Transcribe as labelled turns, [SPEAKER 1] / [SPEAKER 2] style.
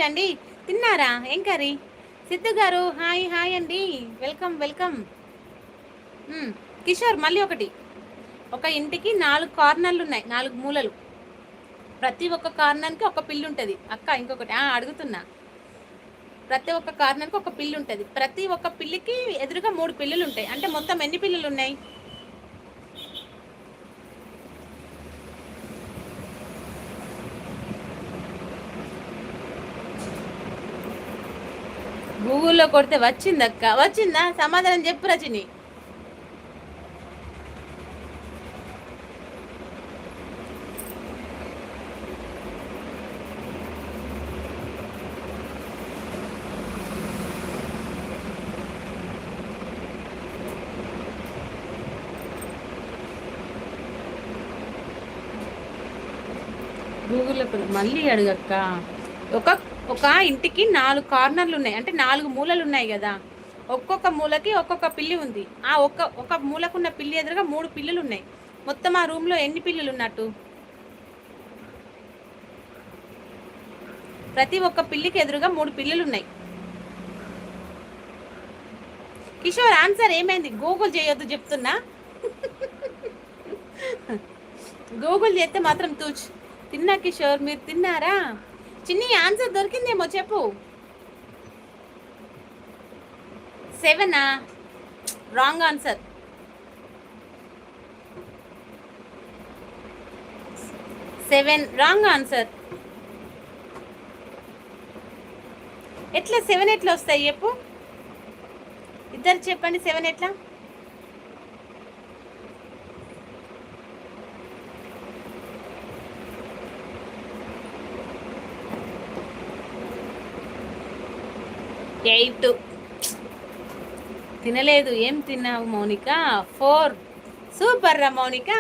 [SPEAKER 1] అండి. తిన్నారా? ఏం కర్రీ? సిద్ధు గారు హాయ్ హాయ్ అండి. Welcome welcome. కిషోర్ మళ్ళీ ఒకటి. ఒక ఇంటికి 4 కార్నర్లు ఉన్నాయి, 4 మూలలు. ప్రతి ఒక్క కార్నర్కి ఒక పిల్లి ఉంటుంది. అక్క ఇంకొకటి అడుగుతున్నా. ప్రతి ఒక్క కార్నర్కి ఒక పిల్లి ఉంటుంది. ప్రతి ఒక్క పిల్లికి ఎదురుగా 3 పిల్లులు ఉంటాయి. అంటే మొత్తం ఎన్ని పిల్లులు ఉన్నాయి? గూగుల్లో కొడితే వచ్చిందక్క. వచ్చిందా? సమాధానం చెప్పు రజని. గూగుల్లో మళ్ళీ అడుగక్క. ఒక ఒక ఇంటికి 4 కార్నర్లు ఉన్నాయి, అంటే 4 మూలలు ఉన్నాయి కదా. ఒక్కొక్క మూలకి ఒక్కొక్క పిల్లి ఉంది. ఆ ఒక మూలకున్న పిల్లి ఎదురుగా 3 పిల్లులు ఉన్నాయి. మొత్తం ఆ రూమ్లో ఎన్ని పిల్లులు ఉన్నట్టు? ప్రతి ఒక్క పిల్లికి ఎదురుగా 3 పిల్లులు ఉన్నాయి. కిషోర్ ఆన్సర్ ఏమైంది? గూగుల్ చేయొద్దు చెప్తున్నా. గూగుల్ చేస్తే మాత్రం తూచ్. తిన్నా కిషోర్, మీరు తిన్నారా? చిన్ని ఆన్సర్ దొరికిందేమో చెప్పు. 7 రాంగ్ ఆన్సర్. 7 wrong answer. ఎట్లా 7 ఎట్లా వస్తాయి చెప్పు? ఇద్దరు చెప్పండి, 7 ఎట్లా? ఎయిట్. తినలేదు. ఏం తిన్నావు మౌనిక? 4. సూపర్ రా మౌనిక.